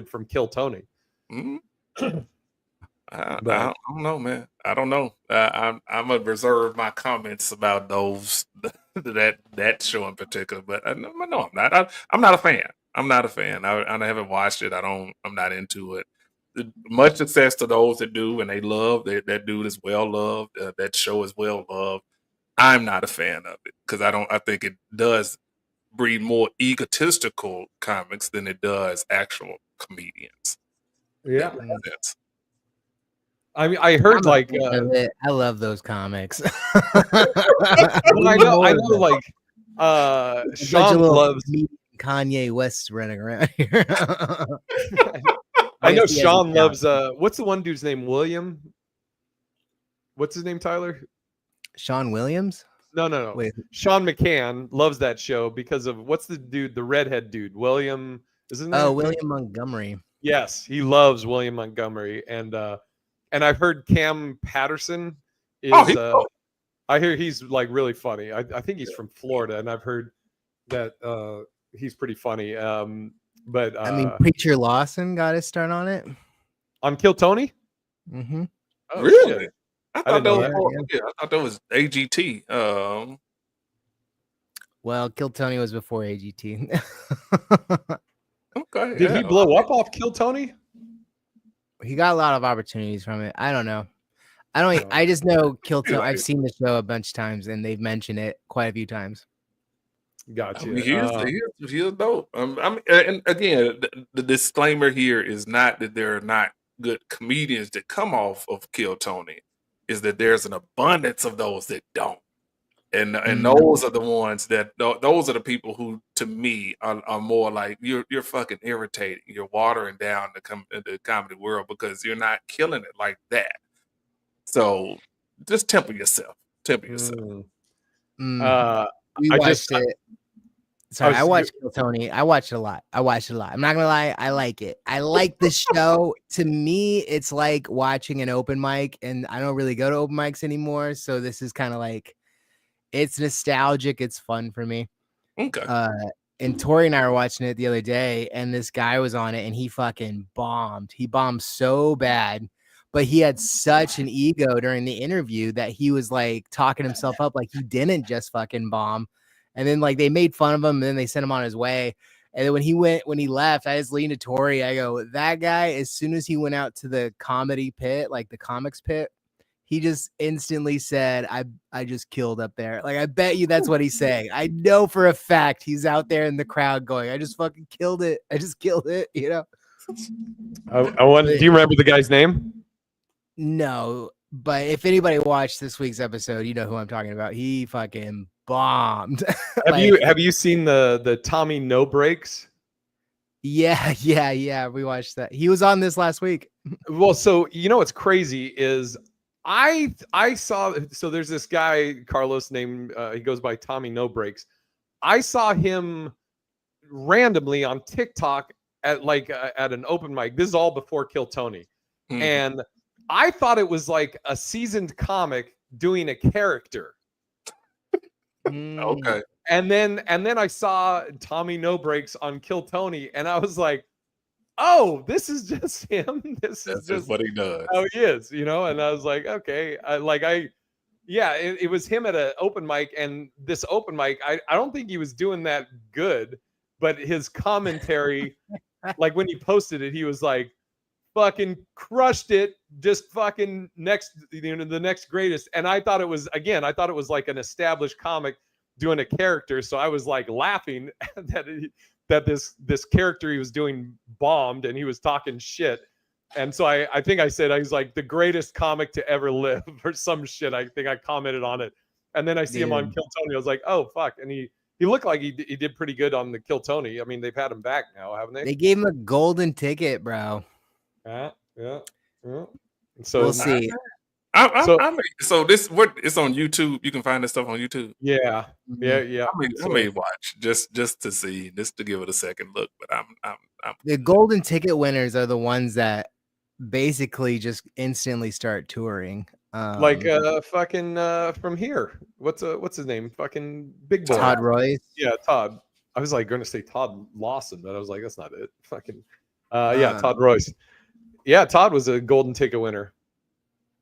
from Kill Tony.
Mm-hmm. I don't know, man. I don't know. I'm gonna reserve my comments about those that show in particular. But no, I'm not. I'm not a fan. I'm not a fan. I haven't watched it. I'm not into it. Much success to those that do, and they love that dude is well loved. That show is well loved. I'm not a fan of it because I think it does breed more egotistical comics than it does actual comedians.
Yeah.
That makes sense.
I mean, I heard like
I love those comics.
well, I know like Sean loves
Kanye West running around here.
I know Sean loves what's the one dude's name? William? What's his name, Tyler?
Sean Williams?
No.
Wait.
Sean McCann loves that show because of what's the dude, the redhead dude, William, is his name?
Oh, William Montgomery.
Yes, he loves William Montgomery, and I've heard Cam Patterson is. I hear he's like really funny. I think he's from Florida, and I've heard that he's pretty funny. But
I mean, Preacher Lawson got his start on it.
On Kill Tony.
Mm-hmm.
Oh,
really?
shit.
I
didn't
thought
know
I thought that was AGT.
Well, Kill Tony was before AGT.
Okay.
Did he blow up off Kill Tony?
He got a lot of opportunities from it. I don't know. I just know Kill Tony. I've seen the show a bunch of times, and they've mentioned it quite a few times.
Gotcha.
I mean, he's dope. And again, the disclaimer here is not that there are not good comedians that come off of Kill Tony. Is that there's an abundance of those that don't, and those are the ones those are the people who, to me, are more like you're fucking irritating. You're watering down the comedy world because you're not killing it like that. So just temper yourself.
We watched it. Sorry, I watched Kill Tony. I watched it a lot. I'm not gonna lie, I like it. I like the show. To me, it's like watching an open mic, and I don't really go to open mics anymore. So this is kind of like, it's nostalgic. It's fun for me.
Okay.
And Tori and I were watching it the other day, and this guy was on it, and he fucking bombed. He bombed so bad, but he had such an ego during the interview that he was like talking himself up like he didn't just fucking bomb. And then like they made fun of him, and then they sent him on his way. And then when he left, I just leaned to Tori. I go, that guy, as soon as he went out to the comedy pit, like the comics pit, he just instantly said, I just killed up there. Like, I bet you that's what he's saying. I know for a fact he's out there in the crowd going, I just fucking killed it. I just killed it, you know?
Do you remember the guy's name?
No, but if anybody watched this week's episode, you know who I'm talking about. He fucking bombed.
Have you seen the Tommy No Breaks?
Yeah. We watched that. He was on this last week.
Well, so you know what's crazy is I saw, so there's this guy Carlos named he goes by Tommy No Breaks. I saw him randomly on TikTok at an open mic. This is all before Kill Tony. And I thought it was like a seasoned comic doing a character.
Okay.
And then I saw Tommy No Breaks on Kill Tony, and I was like, oh, this is just him. This is just
what he does.
How he is, you know? And I was like, okay. It was him at an open mic, and this open mic, I don't think he was doing that good, but his commentary, like when he posted it, he was like, fucking crushed it, just fucking the next greatest. And I thought it was like an established comic doing a character, so I was like laughing that this character he was doing bombed, and he was talking shit. And so I think I said, I was like the greatest comic to ever live or some shit. I think I commented on it. And then I see him on Kill Tony. I was like, oh, fuck. And he looked like he did pretty good on the Kill Tony. I mean, they've had him back now, haven't they?
They gave him a golden ticket, bro.
Yeah. So
we'll see.
So this it's on YouTube. You can find this stuff on YouTube.
Yeah.
I may watch just to see, just to give it a second look. But I'm
the golden ticket winners are the ones that basically just instantly start touring.
Like fucking from here. What's his name? Fucking Big Boy.
Todd Royce.
Yeah, Todd. I was like going to say Todd Lawson, but I was like, that's not it. Fucking Todd Royce. Yeah, Todd was a golden ticket winner.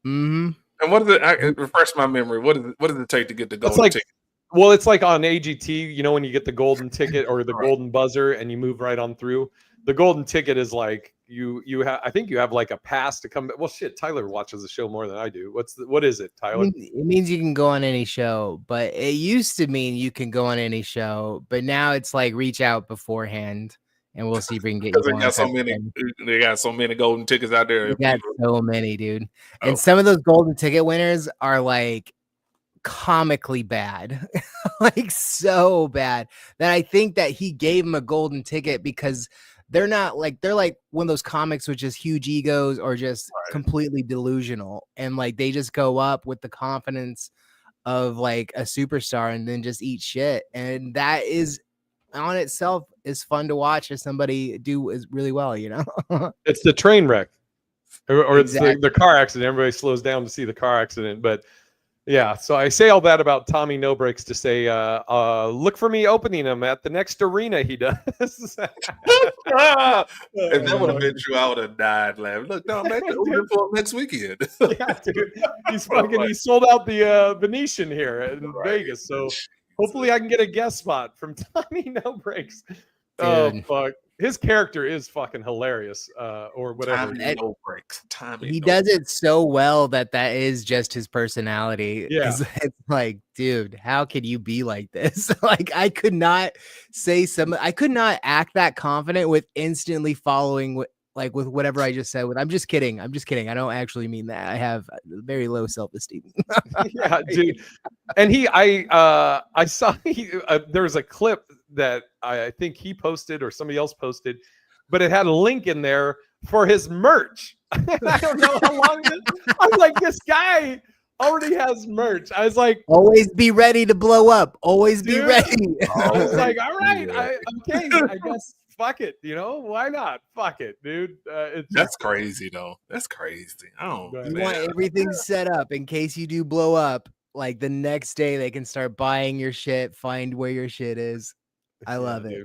Mm-hmm.
And what is it? Refresh my memory. What does it take to get the golden ticket?
Well, it's like on AGT, you know, when you get the golden ticket or the golden buzzer and you move right on through. The golden ticket is like you have. I think you have like a pass to come. Well, shit, Tyler watches the show more than I do. What is it, Tyler?
It means you can go on any show, but it used to mean you can go on any show, but now it's like reach out beforehand, and we'll see if we can get you.
They got so many golden tickets out there.
They got so many, dude. And some of those golden ticket winners are like comically bad, like so bad that I think that he gave him a golden ticket because they're like one of those comics with just huge egos or just completely delusional, and like they just go up with the confidence of like a superstar and then just eat shit, and that is on itself is fun to watch if somebody do is really well, you know.
It's the train wreck or it's the car accident. Everybody slows down to see the car accident, but yeah, so I say all that about Tommy No Breaks to say, look for me opening him at the next arena he does.
If that would have been true, I would have died laughing. Look, no, man, for next weekend.
Yeah, dude. He sold out the Venetian here in Vegas. So hopefully I can get a guest spot from Tommy No Breaks. Oh, fuck. His character is fucking hilarious, or whatever.
No breaks.
He does it so well that is just his personality.
Yeah,
it's like, dude, how could you be like this? Like, I could not act that confident with instantly following with whatever I just said. I'm just kidding. I don't actually mean that. I have very low self-esteem.
Yeah, dude. And I saw there was a clip that I think he posted or somebody else posted, but it had a link in there for his merch. I don't know how long it is. I was like, this guy already has merch. I was like,
always be ready to blow up. Always be ready.
I was like, all right, okay, I guess. Fuck it, you know, why not? Fuck it, dude.
That's crazy, though. That's crazy.
You want everything set up in case you do blow up. Like the next day, they can start buying your shit, find where your shit is. I love it.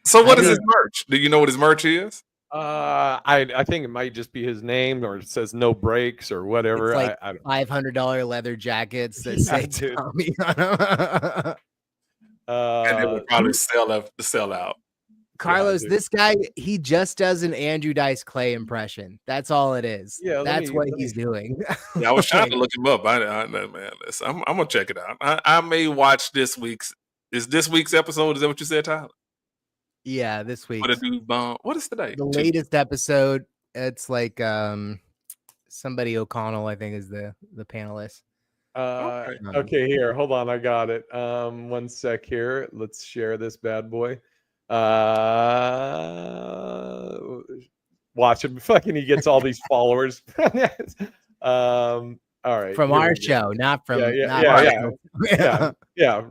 So, what is his merch? Do you know what his merch is?
I think it might just be his name, or it says No Breaks or whatever.
It's like $500 leather jackets that say Tommy on them.
And it would probably sell out.
Carlos, this guy, he just does an Andrew Dice Clay impression. That's all it is. Yeah, that's what he's doing.
Yeah, I was trying to look him up. I'm gonna check it out. I may watch this week's. Is this week's episode? Is that what you said, Tyler?
Yeah, this week.
What is today?
The latest episode. It's like somebody O'Connell, I think, is the panelist.
Okay, here, hold on, I got it. One sec here. Let's share this bad boy. Watch him. Fucking, he gets all these followers. All right,
from our show, not from
yeah,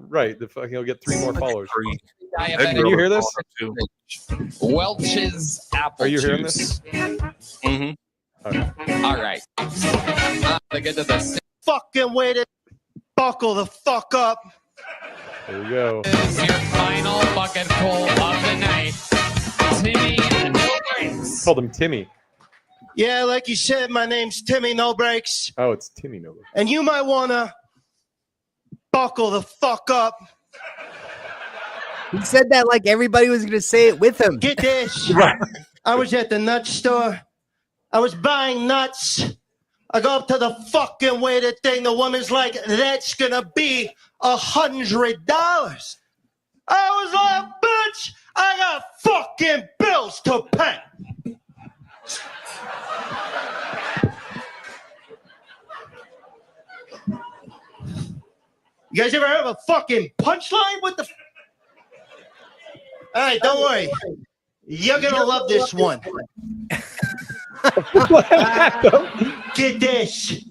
right. The fucking, he'll get 3 more followers.
Can
you hear this?
Welch's apple.
Are you hearing
juice.
this?
Mm-hmm.
Okay.
All right. To get to the
fucking way to buckle the fuck up.
There we go.
Is your final bucket full of the night. Timmy No Breaks.
Called him Timmy.
Yeah, like you said, my name's Timmy No Breaks.
Oh, it's Timmy No Breaks.
And you might want to buckle the fuck up.
He said that like everybody was going to say it with him.
Get this. I was at the nut store. I was buying nuts. I go up to the fucking waiter thing. The woman's like, that's gonna be $100. I was like, bitch, I got fucking bills to pay. You guys ever heard of a fucking punchline? What the? All right, don't worry. You're gonna love this one. Get this.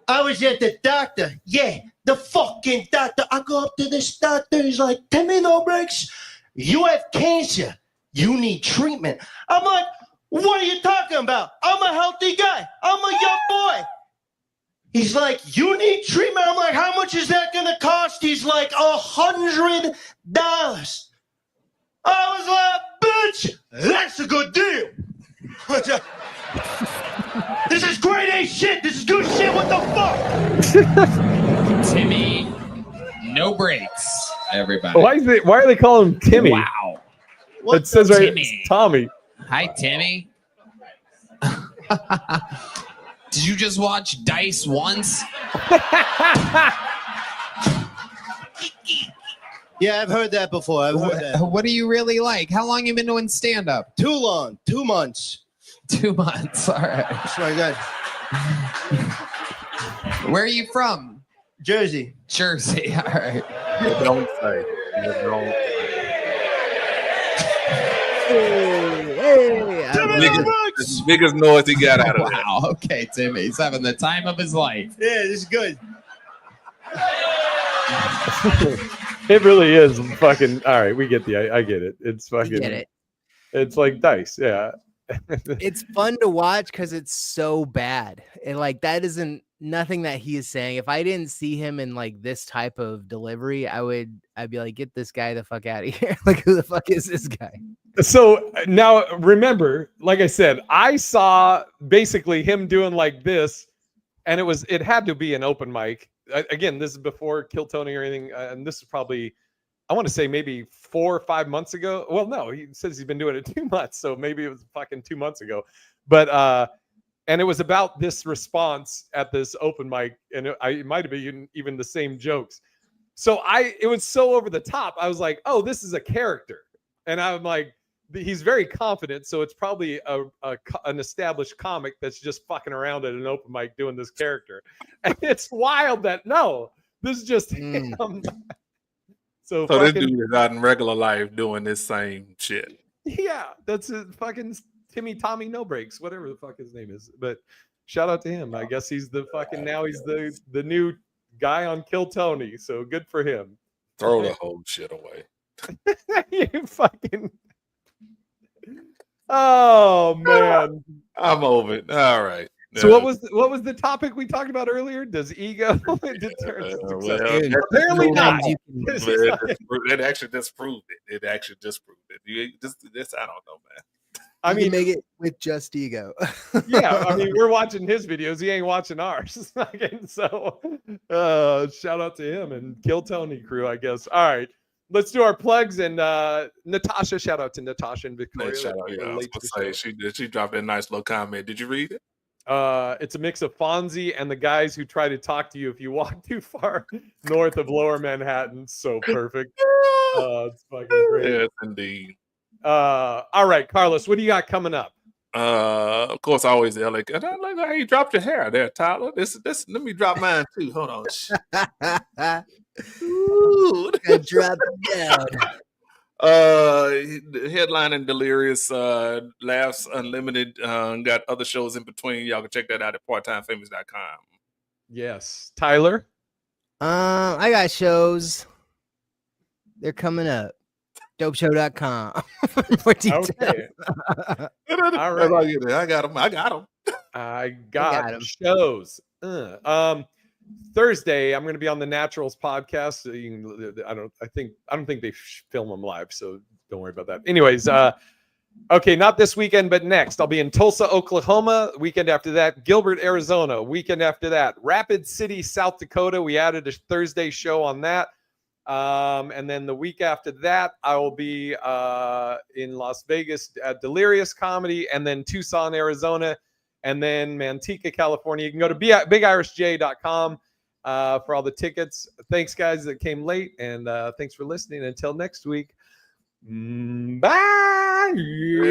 I was at the doctor. Yeah, the fucking doctor. I go up to this doctor. He's like, Timmy, no breaks. You have cancer. You need treatment. I'm like, what are you talking about? I'm a healthy guy. I'm a young boy. He's like, you need treatment. I'm like, how much is that going to cost? He's like, $100. I was like, bitch, that's a good deal. This is grade A shit. This is good shit. What the fuck?
Timmy, no breaks, everybody.
Why are they calling him Timmy?
Wow.
What
It says
the-
right,
Timmy.
it's Tommy.
Hi, Timmy. Did you just watch Dice once?
Yeah, I've heard that before. I've heard that.
What do you really like? How long you been doing stand-up?
Too long. 2 months.
2 months. All right.
That's my God.
Where are you from?
Jersey.
Jersey. All right.
You don't say. You don't. The biggest noise he got out of that.
Wow. Okay, Timmy. He's having the time of his life.
Yeah, this is good.
It really is fucking. All right, we get I get it. It's
I
fucking.
get it.
It's like Dice. Yeah.
It's fun to watch because it's so bad. And like that isn't nothing that he is saying. If I didn't see him in like this type of delivery, I'd be like, get this guy the fuck out of here. Like, who the fuck is this guy?
So now remember, like I said, I saw basically him doing like this, and it had to be an open mic. Again, this is before Kill Tony or anything, and this is probably, I want to say maybe 4 or 5 months ago. Well, no, he says he's been doing it 2 months, so maybe it was fucking 2 months ago. But and it was about this response at this open mic, and it might have been even the same jokes. So it was so over the top. I was like, oh, this is a character, and I'm like, he's very confident, so it's probably an established comic that's just fucking around at an open mic doing this character. And it's wild that no, this is just him. So
this
fucking,
dude is out in regular life doing this same shit.
yeah, that's a fucking Tommy No Breaks, whatever the fuck his name is. But shout out to him. I guess he's the fucking, now he's the new guy on Kill Tony. So good for him.
Throw the whole shit away.
You fucking. Oh man.
I'm over it. All right.
So what was the topic we talked about earlier? Does ego deter success? Apparently not.
It actually disproved it. It actually disproved it. This I don't know, man.
I mean,
make it with just ego.
yeah, I mean, we're watching his videos. He ain't watching ours. So shout out to him and Kill Tony crew, I guess. All right. Let's do our plugs, and Natasha. Shout out to Natasha and Victoria.
Shout out, yeah, I was gonna say, she dropped that nice little comment. Did you read it?
It's a mix of Fonzie and the guys who try to talk to you if you walk too far north of Lower Manhattan. So perfect. It's fucking great.
Yes, indeed.
All right, Carlos, what do you got coming up?
Of course, always the LA. And I like how you dropped your hair there, Tyler. This. Let me drop mine too. Hold on. Ooh.
Drop it down.
Headline and Delirious, Laughs Unlimited, got other shows in between. Y'all can check that out at parttimefamous.com.
Yes, Tyler.
I got shows. They're coming up. Dopeshow.com for details.
Okay.
All right. I got them.
I got 'em. Shows. Thursday, I'm going to be on the Naturals podcast. So I don't think they film them live, so don't worry about that. Anyways, okay, not this weekend, but next. I'll be in Tulsa, Oklahoma. Weekend after that, Gilbert, Arizona. Weekend after that, Rapid City, South Dakota. We added a Thursday show on that. And then the week after that, I will be in Las Vegas at Delirious Comedy, and then Tucson, Arizona. And then Manteca, California. You can go to bigirishj.com for all the tickets. Thanks, guys, that came late. And thanks for listening. Until next week. Bye.